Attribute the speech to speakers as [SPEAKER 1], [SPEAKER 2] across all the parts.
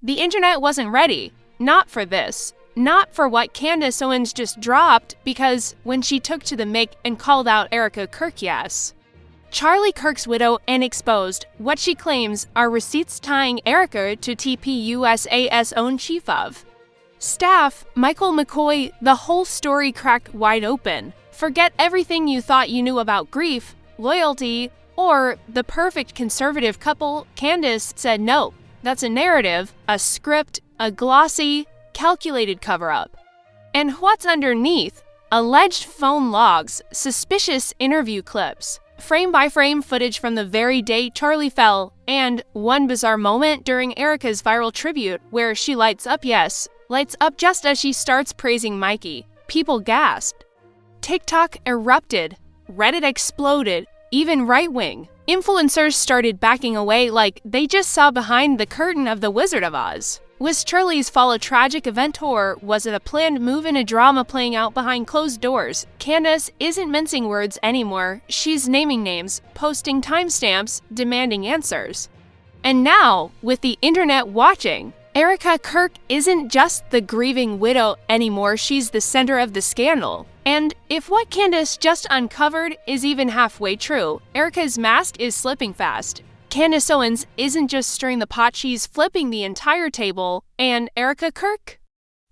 [SPEAKER 1] The internet wasn't ready. Not for this. Not for what Candace Owens just dropped, because when she took to the mic and called out Erika Kirk, yes. Charlie Kirk's widow and exposed what she claims are receipts tying Erika to TPUSA's own chief of staff, Michael McCoy. The whole story cracked wide open. Forget everything you thought you knew about grief, loyalty, or the perfect conservative couple. Candace said no. That's a narrative, a script, a glossy, calculated cover-up. And what's underneath? Alleged phone logs, suspicious interview clips, frame-by-frame footage from the very day Charlie fell, and one bizarre moment during Erika's viral tribute where she lights up just as she starts praising Mikey. People gasped. TikTok erupted. Reddit exploded. Even right-wing influencers started backing away like they just saw behind the curtain of The Wizard of Oz. Was Charlie's fall a tragic event, or was it a planned move in a drama playing out behind closed doors? Candace isn't mincing words anymore. She's naming names, posting timestamps, demanding answers. And now, with the internet watching, Erika Kirk isn't just the grieving widow anymore, she's the center of the scandal. And if what Candace just uncovered is even halfway true, Erika's mask is slipping fast. Candace Owens isn't just stirring the pot, she's flipping the entire table. And Erika Kirk?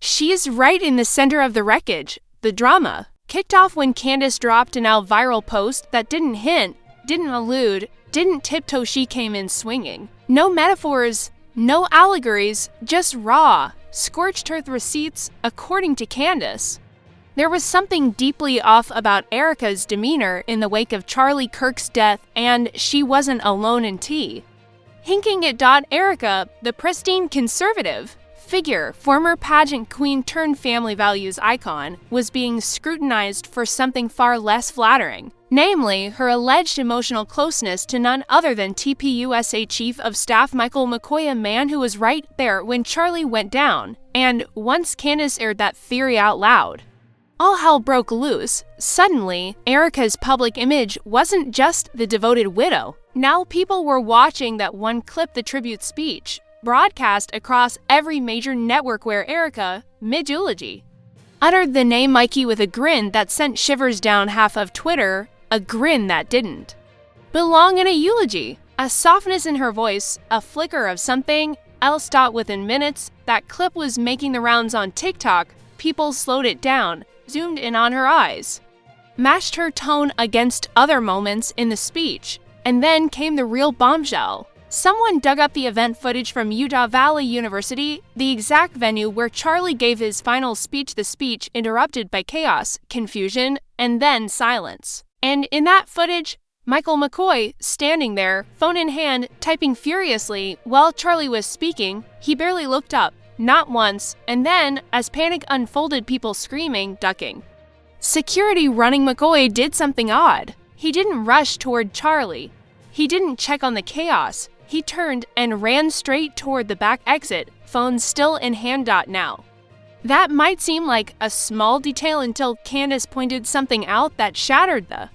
[SPEAKER 1] She's right in the center of the wreckage. The drama kicked off when Candace dropped a now viral post that didn't hint, didn't allude, didn't tiptoe. She came in swinging. No metaphors, no allegories, just raw, scorched earth receipts, according to Candace. There was something deeply off about Erika's demeanor in the wake of Charlie Kirk's death, and she wasn't alone in tea. Hinking at Erika, the pristine conservative figure, former pageant queen turned family values icon, was being scrutinized for something far less flattering, namely her alleged emotional closeness to none other than TPUSA Chief of Staff Michael McCoy, a man who was right there when Charlie went down. And once Candace aired that theory out loud, all hell broke loose. Suddenly, Erika's public image wasn't just the devoted widow. Now people were watching that one clip, the tribute speech, broadcast across every major network where Erika, mid-eulogy, uttered the name Mikey with a grin that sent shivers down half of Twitter, a grin that didn't belong in a eulogy. A softness in her voice, a flicker of something else. Within minutes, that clip was making the rounds on TikTok. People slowed it down, zoomed in on her eyes, matched her tone against other moments in the speech, and then came the real bombshell. Someone dug up the event footage from Utah Valley University, the exact venue where Charlie gave his final speech, the speech interrupted by chaos, confusion, and then silence. And in that footage, Michael McCoy, standing there, phone in hand, typing furiously while Charlie was speaking. He barely looked up. Not once, and then, as panic unfolded, people screaming, ducking. Security running McCoy did something odd. He didn't rush toward Charlie. He didn't check on the chaos. He turned and ran straight toward the back exit, phone still in hand. Now, that might seem like a small detail until Candace pointed something out that shattered the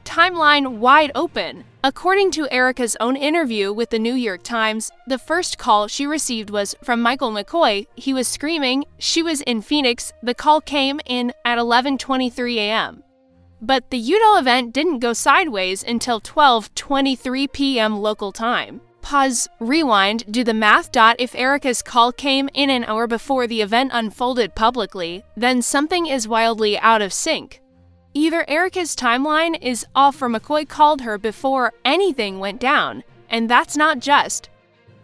[SPEAKER 1] timeline wide open. According to Erika's own interview with the New York Times, the first call she received was from Michael McCoy. He was screaming. She was in Phoenix. The call came in at 11:23 a.m. But the Utah event didn't go sideways until 12:23 p.m. local time. Pause, rewind, do the math. If Erika's call came in an hour before the event unfolded publicly, then something is wildly out of sync. Either Erika's timeline is off or McCoy called her before anything went down, and that's not just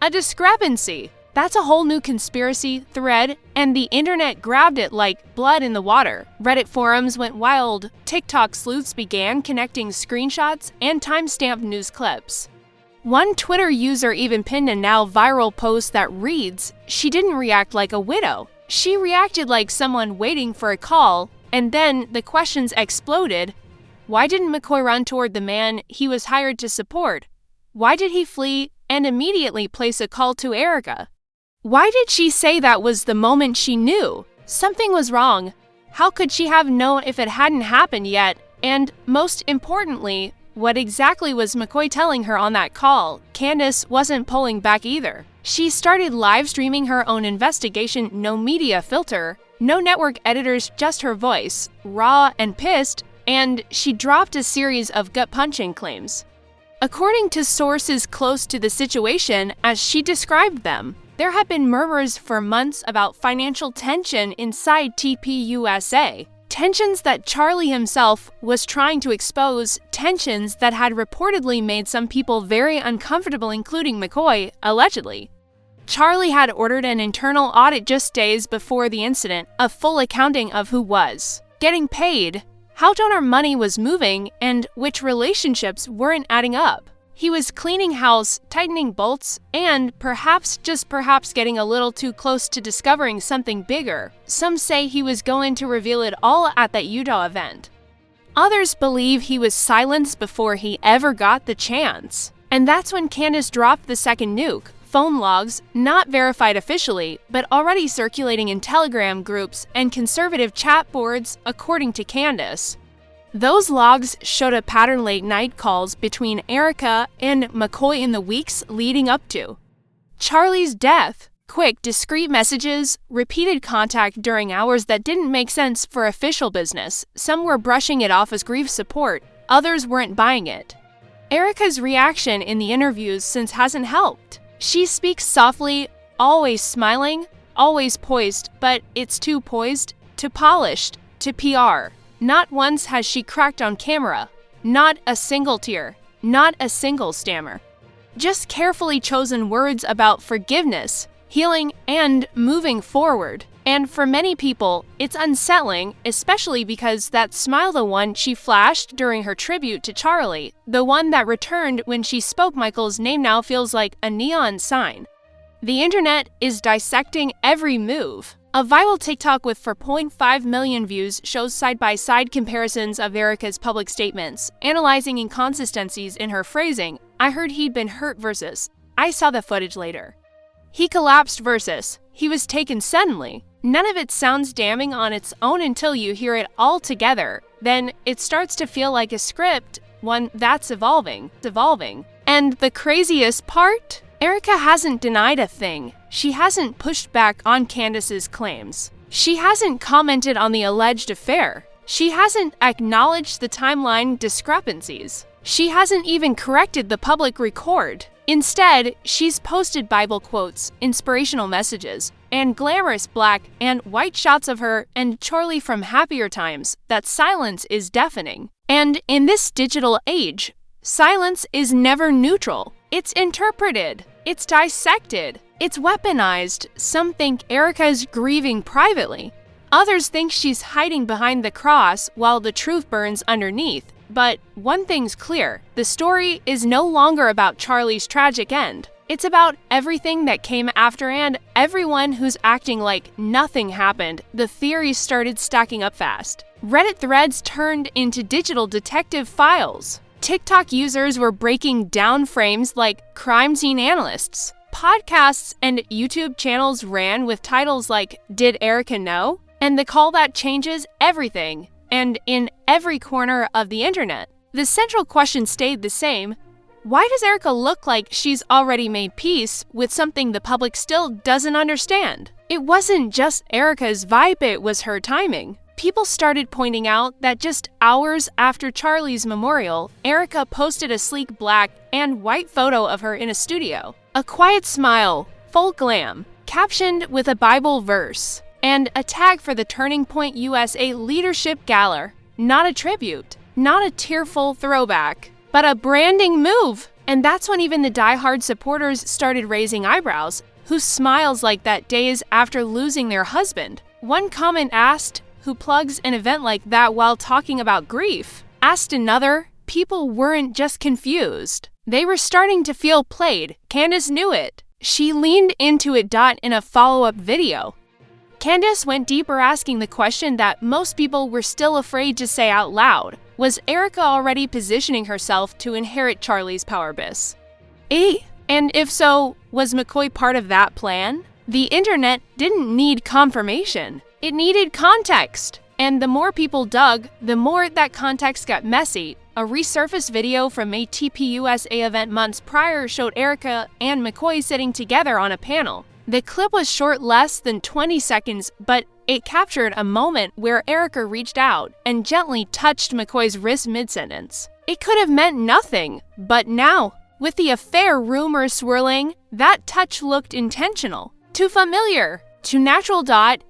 [SPEAKER 1] a discrepancy. That's a whole new conspiracy thread, and the internet grabbed it like blood in the water. Reddit forums went wild. TikTok sleuths began connecting screenshots and timestamped news clips. One Twitter user even pinned a now viral post that reads, "She didn't react like a widow. She reacted like someone waiting for a call." And then the questions exploded. Why didn't McCoy run toward the man he was hired to support? Why did he flee and immediately place a call to Erika? Why did she say that was the moment she knew something was wrong? How could she have known if it hadn't happened yet? And most importantly, what exactly was McCoy telling her on that call? Candace wasn't pulling back either. She started live streaming her own investigation, no media filter, no network editors, just her voice, raw and pissed, and she dropped a series of gut-punching claims. According to sources close to the situation, as she described them, there had been murmurs for months about financial tension inside TPUSA. Tensions that Charlie himself was trying to expose, tensions that had reportedly made some people very uncomfortable, including McCoy, allegedly. Charlie had ordered an internal audit just days before the incident, a full accounting of who was getting paid, how donor money was moving, and which relationships weren't adding up. He was cleaning house, tightening bolts, and perhaps, just perhaps, getting a little too close to discovering something bigger. Some say he was going to reveal it all at that Utah event. Others believe he was silenced before he ever got the chance. And that's when Candace dropped the second nuke. Phone logs, not verified officially, but already circulating in Telegram groups and conservative chat boards, according to Candace. Those logs showed a pattern late-night calls between Erika and McCoy in the weeks leading up to Charlie's death. Quick, discreet messages, repeated contact during hours that didn't make sense for official business. Some were brushing it off as grief support, others weren't buying it. Erika's reaction in the interviews since hasn't helped. She speaks softly, always smiling, always poised, but it's too poised, too polished, to PR. Not once has she cracked on camera. Not a single tear. Not a single stammer. Just carefully chosen words about forgiveness, healing, and moving forward. And for many people, it's unsettling, especially because that smile, the one she flashed during her tribute to Charlie, the one that returned when she spoke Michael's name, now feels like a neon sign. The internet is dissecting every move. A viral TikTok with 4.5 million views shows side-by-side comparisons of Erika's public statements, analyzing inconsistencies in her phrasing. I heard he'd been hurt versus I saw the footage later. He collapsed versus he was taken suddenly. None of it sounds damning on its own until you hear it all together. Then it starts to feel like a script, one that's evolving. And the craziest part? Erika hasn't denied a thing. She hasn't pushed back on Candace's claims. She hasn't commented on the alleged affair. She hasn't acknowledged the timeline discrepancies. She hasn't even corrected the public record. Instead, she's posted Bible quotes, inspirational messages, and glamorous black and white shots of her and Charlie from happier times. That silence is deafening. And in this digital age, silence is never neutral. It's interpreted. It's dissected. It's weaponized. Some think Erika's grieving privately. Others think she's hiding behind the cross while the truth burns underneath. But one thing's clear, the story is no longer about Charlie's tragic end. It's about everything that came after and everyone who's acting like nothing happened. The theories started stacking up fast. Reddit threads turned into digital detective files. TikTok users were breaking down frames like crime scene analysts. Podcasts and YouTube channels ran with titles like Did Erika Know? And the call that changes everything. And in every corner of the internet, the central question stayed the same. Why does Erika look like she's already made peace with something the public still doesn't understand? It wasn't just Erika's vibe, it was her timing. People started pointing out that just hours after Charlie's memorial, Erika posted a sleek black and white photo of her in a studio. A quiet smile, full glam, captioned with a Bible verse, and a tag for the Turning Point USA Leadership Gala. Not a tribute, not a tearful throwback, but a branding move. And that's when even the die-hard supporters started raising eyebrows. Who smiles like that days after losing their husband? One comment asked, who plugs an event like that while talking about grief? Asked another, people weren't just confused. They were starting to feel played. Candace knew it. She leaned into it. In a follow-up video, Candace went deeper, asking the question that most people were still afraid to say out loud. Was Erika already positioning herself to inherit Charlie's power base? And if so, was McCoy part of that plan? The internet didn't need confirmation. It needed context. And the more people dug, the more that context got messy. A resurfaced video from a TPUSA event months prior showed Erika and McCoy sitting together on a panel. The clip was short, less than 20 seconds, but it captured a moment where Erika reached out and gently touched McCoy's wrist mid-sentence. It could have meant nothing, but now, with the affair rumors swirling, that touch looked intentional, too familiar, too natural.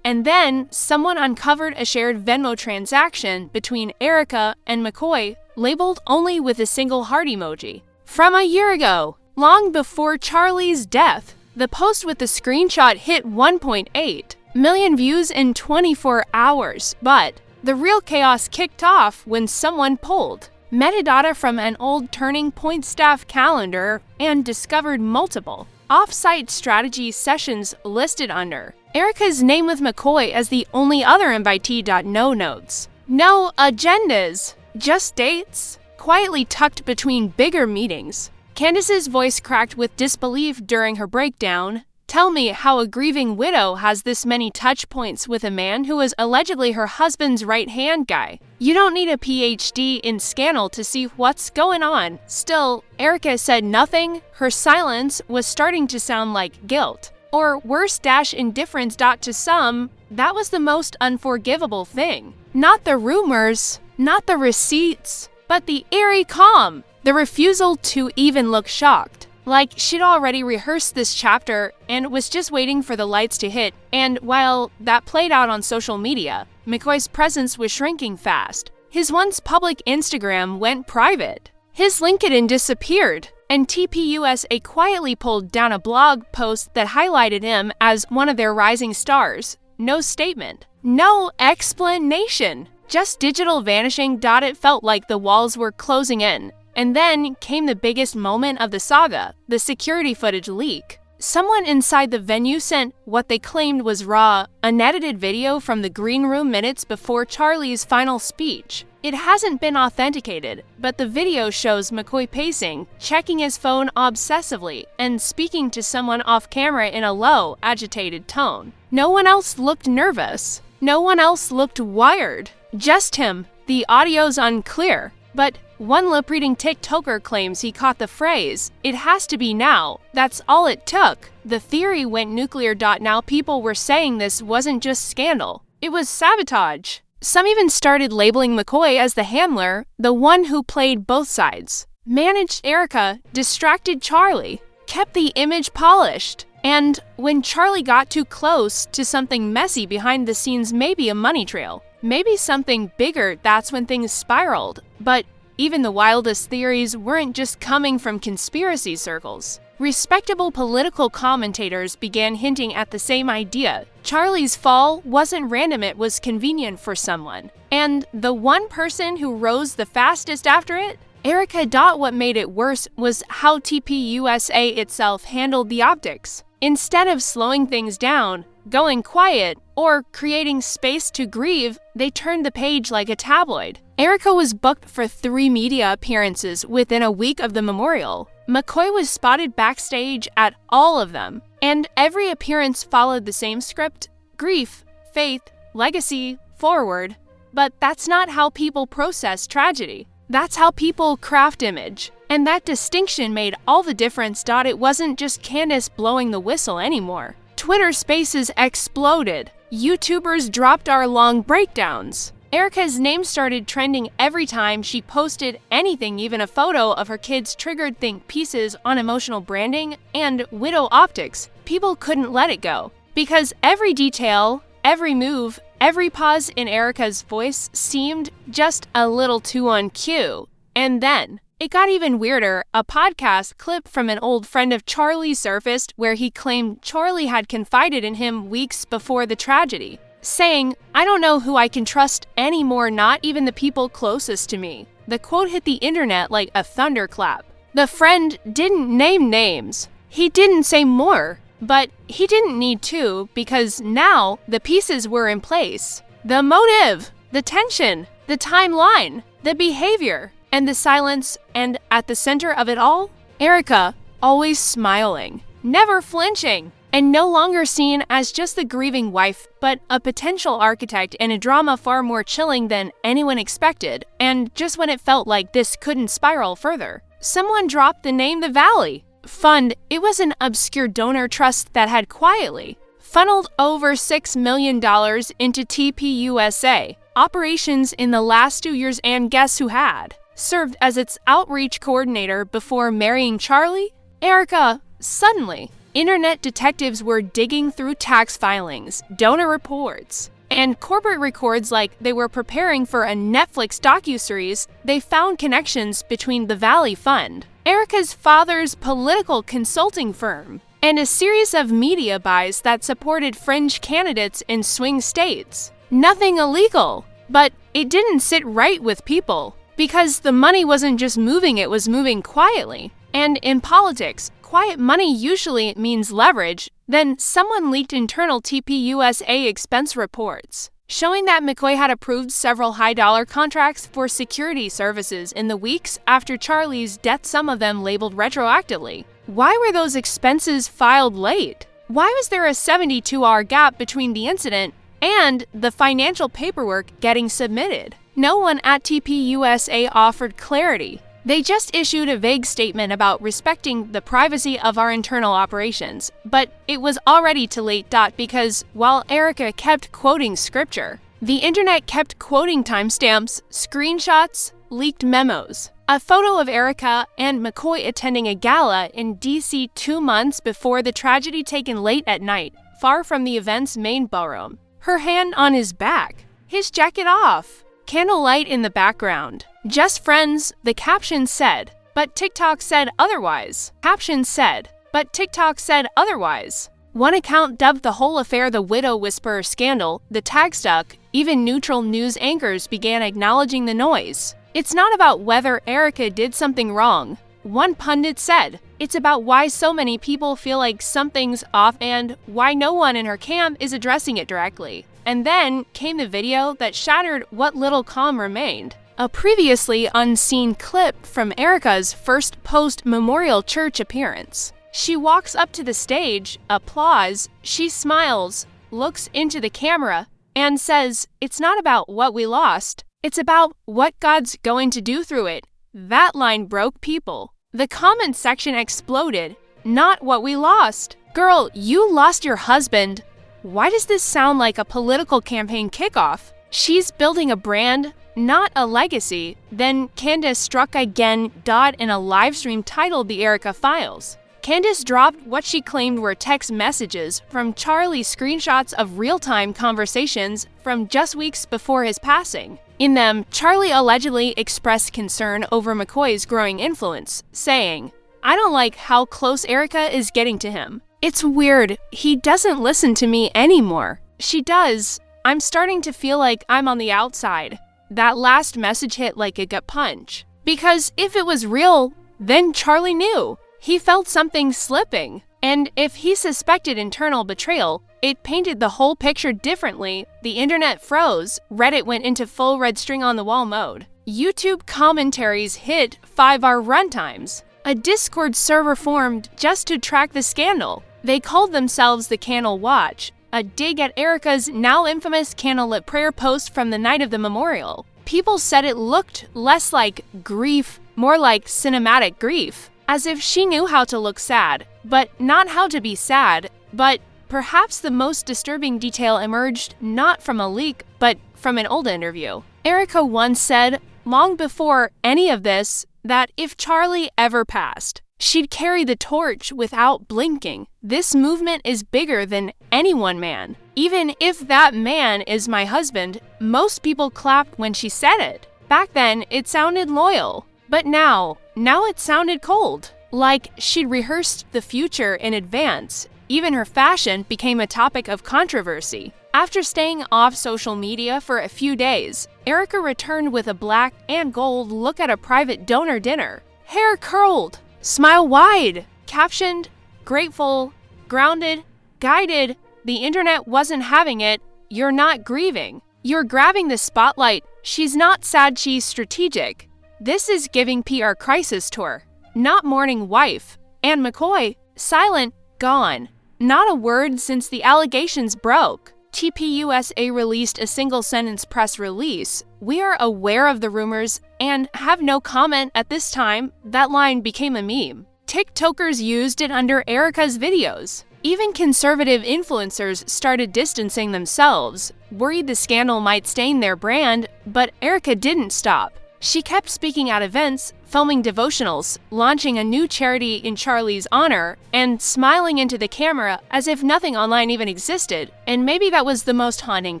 [SPEAKER 1] And then someone uncovered a shared Venmo transaction between Erika and McCoy, labeled only with a single heart emoji. From a year ago, long before Charlie's death. The post with the screenshot hit 1.8 million views in 24 hours, but the real chaos kicked off when someone pulled metadata from an old Turning Point staff calendar and discovered multiple off-site strategy sessions listed under Erika's name, with McCoy as the only other invitee. No notes, no agendas, just dates, quietly tucked between bigger meetings. Candace's voice cracked with disbelief during her breakdown. Tell me how a grieving widow has this many touch points with a man who was allegedly her husband's right-hand guy. You don't need a PhD in scandal to see what's going on. Still, Erika said nothing. Her silence was starting to sound like guilt. Or worse, indifference. To some, that was the most unforgivable thing. Not the rumors, not the receipts, but the eerie calm. The refusal to even look shocked, like she'd already rehearsed this chapter and was just waiting for the lights to hit. And while that played out on social media, McCoy's presence was shrinking fast. His once public Instagram went private. His LinkedIn disappeared, and TPUSA quietly pulled down a blog post that highlighted him as one of their rising stars. No statement, no explanation, just digital vanishing. It felt like the walls were closing in. And then came the biggest moment of the saga, the security footage leak. Someone inside the venue sent what they claimed was raw, unedited video from the green room minutes before Charlie's final speech. It hasn't been authenticated, but the video shows McCoy pacing, checking his phone obsessively, and speaking to someone off camera in a low, agitated tone. No one else looked nervous. No one else looked wired. Just him. The audio's unclear, but one lip-reading TikToker claims he caught the phrase, "It has to be now." That's all it took. The theory went nuclear. Now people were saying this wasn't just scandal, it was sabotage. Some even started labeling McCoy as the handler, the one who played both sides, managed Erika, distracted Charlie, kept the image polished. And when Charlie got too close to something messy behind the scenes, maybe a money trail, maybe something bigger, that's when things spiraled. But even the wildest theories weren't just coming from conspiracy circles. Respectable political commentators began hinting at the same idea. Charlie's fall wasn't random, it was convenient for someone. And the one person who rose the fastest after it? Erika. What made it worse was how TPUSA itself handled the optics. Instead of slowing things down, going quiet, or creating space to grieve, they turned the page like a tabloid. Erika was booked for 3 media appearances within a week of the memorial. McCoy was spotted backstage at all of them, and every appearance followed the same script: grief, faith, legacy, forward. But that's not how people process tragedy. That's how people craft image. And that distinction made all the difference. It wasn't just Candace blowing the whistle anymore. Twitter Spaces exploded. YouTubers dropped hour-long breakdowns. Erika's name started trending every time she posted anything, even a photo of her kids. Triggered think pieces on emotional branding and widow optics. People couldn't let it go, because every detail, every move, every pause in Erika's voice seemed just a little too on cue. And then it got even weirder. A podcast clip from an old friend of Charlie surfaced where he claimed Charlie had confided in him weeks before the tragedy, saying, "I don't know who I can trust anymore, not even the people closest to me." The quote hit the internet like a thunderclap. The friend didn't name names. He didn't say more. But he didn't need to, because now the pieces were in place. The motive, the tension, the timeline, the behavior, and the silence, and at the center of it all, Erika, always smiling, never flinching, and no longer seen as just the grieving wife, but a potential architect in a drama far more chilling than anyone expected. And just when it felt like this couldn't spiral further, someone dropped the name The Valley Fund. It was an obscure donor trust that had quietly funneled over $6 million into TPUSA operations in the last 2 years, and guess who had served as its outreach coordinator before marrying Charlie? Erika. Suddenly, internet detectives were digging through tax filings, donor reports, and corporate records like they were preparing for a Netflix docuseries. They found connections between the Valley Fund, Erika's father's political consulting firm, and a series of media buys that supported fringe candidates in swing states. Nothing illegal, but it didn't sit right with people, because the money wasn't just moving, it was moving quietly. And in politics, quiet money usually means leverage. Then someone leaked internal TPUSA expense reports, showing that McCoy had approved several high-dollar contracts for security services in the weeks after Charlie's death, some of them labeled retroactively. Why were those expenses filed late? Why was there a 72-hour gap between the incident and the financial paperwork getting submitted? No one at TPUSA offered clarity. They just issued a vague statement about respecting the privacy of our internal operations, but it was already too late. Because while Erika kept quoting scripture, the internet kept quoting timestamps, screenshots, leaked memos. A photo of Erika and McCoy attending a gala in DC 2 months before the tragedy, taken late at night, far from the event's main ballroom. Her hand on his back, his jacket off, candlelight in the background. Just friends, the caption said, but TikTok said otherwise. Caption said, but TikTok said otherwise. One account dubbed the whole affair the Widow Whisperer scandal. The tag stuck. Even neutral news anchors began acknowledging the noise. It's not about whether Erika did something wrong. One pundit said, it's about why so many people feel like something's off and why no one in her camp is addressing it directly. And then came the video that shattered what little calm remained. A previously unseen clip from Erika's first post-memorial church appearance. She walks up to the stage, applause, she smiles, looks into the camera, and says, it's not about what we lost, it's about what God's going to do through it. That line broke people. The comment section exploded. Not what we lost. Girl, you lost your husband. Why does this sound like a political campaign kickoff? She's building a brand, not a legacy. Then Candace struck again. In a livestream titled The Erika Files, Candace dropped what she claimed were text messages from Charlie, screenshots of real-time conversations from just weeks before his passing. In them, Charlie allegedly expressed concern over McCoy's growing influence, saying, I don't like how close Erika is getting to him. It's weird, he doesn't listen to me anymore. She does. I'm starting to feel like I'm on the outside. That last message hit like a gut punch. Because if it was real, then Charlie knew. He felt something slipping. And if he suspected internal betrayal, it painted the whole picture differently. The internet froze. Reddit went into full red string on the wall mode. YouTube commentaries hit 5-hour runtimes. A Discord server formed just to track the scandal. They called themselves the Candle Watch, a dig at Erika's now infamous candlelit prayer post from the night of the memorial. People said it looked less like grief, more like cinematic grief, as if she knew how to look sad, but not how to be sad. But perhaps the most disturbing detail emerged not from a leak, but from an old interview. Erika once said, long before any of this, that if Charlie ever passed, she'd carry the torch without blinking. This movement is bigger than any one man. Even if that man is my husband, most people clapped when she said it. Back then, it sounded loyal. But now it sounded cold. Like she'd rehearsed the future in advance. Even her fashion became a topic of controversy. After staying off social media for a few days, Erika returned with a black and gold look at a private donor dinner. Hair curled, smile wide, captioned, grateful, grounded, guided. The internet wasn't having it. You're not grieving. You're grabbing the spotlight. She's not sad, she's strategic. This is giving PR crisis tour, not mourning wife. And McCoy, silent, gone. not a word since the allegations broke. TPUSA released a single-sentence press release. "We are aware of the rumors and have no comment at this time." That line became a meme. TikTokers used it under Erika's videos. Even conservative influencers started distancing themselves, worried the scandal might stain their brand, but Erika didn't stop. She kept speaking at events, filming devotionals, launching a new charity in Charlie's honor, and smiling into the camera as if nothing online even existed. And maybe that was the most haunting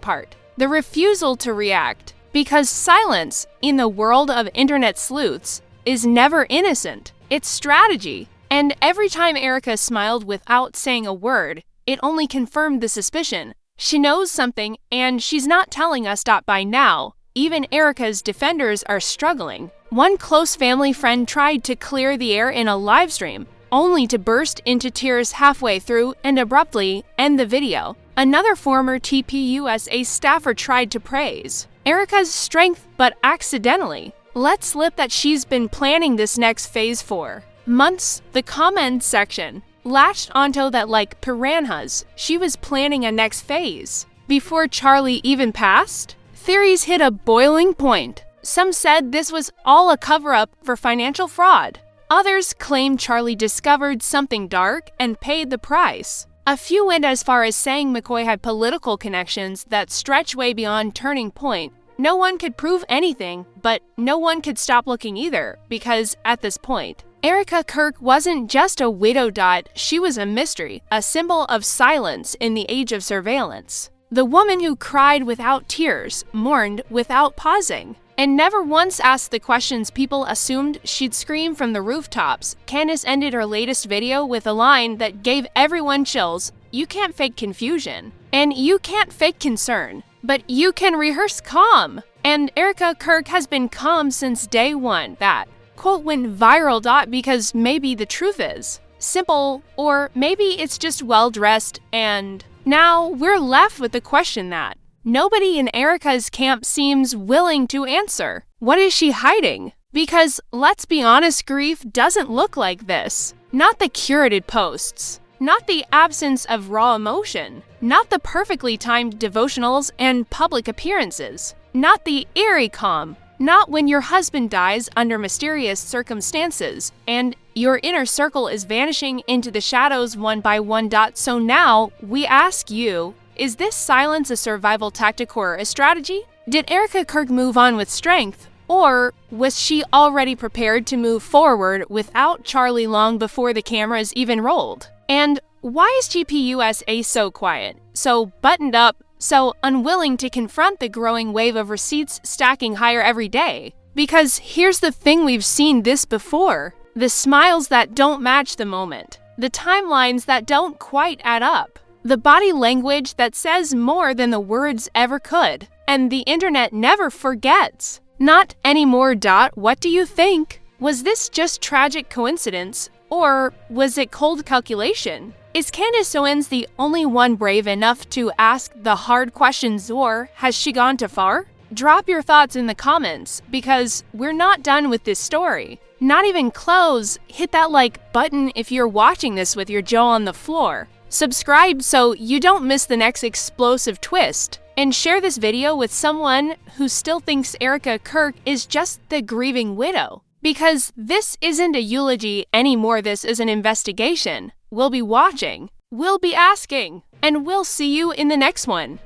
[SPEAKER 1] part: the refusal to react. Because silence, in the world of internet sleuths, is never innocent. It's strategy. And every time Erika smiled without saying a word, it only confirmed the suspicion. She knows something, and she's not telling us. By now, even Erika's defenders are struggling. One close family friend tried to clear the air in a live stream, only to burst into tears halfway through and abruptly end the video. Another former TPUSA staffer tried to praise Erika's strength, but accidentally let slip that she's been planning this next phase for months. The comments section latched onto that like piranhas. She was planning a next phase before Charlie even passed. Theories hit a boiling point. Some said this was all a cover-up for financial fraud. Others claimed Charlie discovered something dark and paid the price. A few went as far as saying McCoy had political connections that stretch way beyond Turning Point. No one could prove anything, but no one could stop looking either, because at this point, Erika Kirk wasn't just a widow. She was a mystery, a symbol of silence in the age of surveillance. The woman who cried without tears, mourned without pausing, and never once asked the questions people assumed she'd scream from the rooftops. Candace ended her latest video with a line that gave everyone chills: "You can't fake confusion, and you can't fake concern, but you can rehearse calm." And Erika Kirk has been calm since day one. That quote went viral. Because maybe the truth is simple, or maybe it's just well-dressed, and now we're left with the question that nobody in Erika's camp seems willing to answer. What is she hiding? Because let's be honest, grief doesn't look like this. Not the curated posts, not the absence of raw emotion, not the perfectly timed devotionals and public appearances, not the eerie calm, not when your husband dies under mysterious circumstances and your inner circle is vanishing into the shadows one by one. So now we ask you, is this silence a survival tactic or a strategy? Did Erika Kirk move on with strength, or was she already prepared to move forward without Charlie long before the cameras even rolled? And why is TPUSA so quiet, so buttoned up, so unwilling to confront the growing wave of receipts stacking higher every day? Because here's the thing, we've seen this before. The smiles that don't match the moment. The timelines that don't quite add up. The body language that says more than the words ever could. And the internet never forgets. Not anymore. What do you think? Was this just tragic coincidence? Or was it cold calculation? Is Candace Owens the only one brave enough to ask the hard questions, or has she gone too far? Drop your thoughts in the comments, because we're not done with this story. Not even close. Hit that like button if you're watching this with your jaw on the floor. Subscribe so you don't miss the next explosive twist. And share this video with someone who still thinks Erika Kirk is just the grieving widow. Because this isn't a eulogy anymore, this is an investigation. We'll be watching, we'll be asking, and we'll see you in the next one.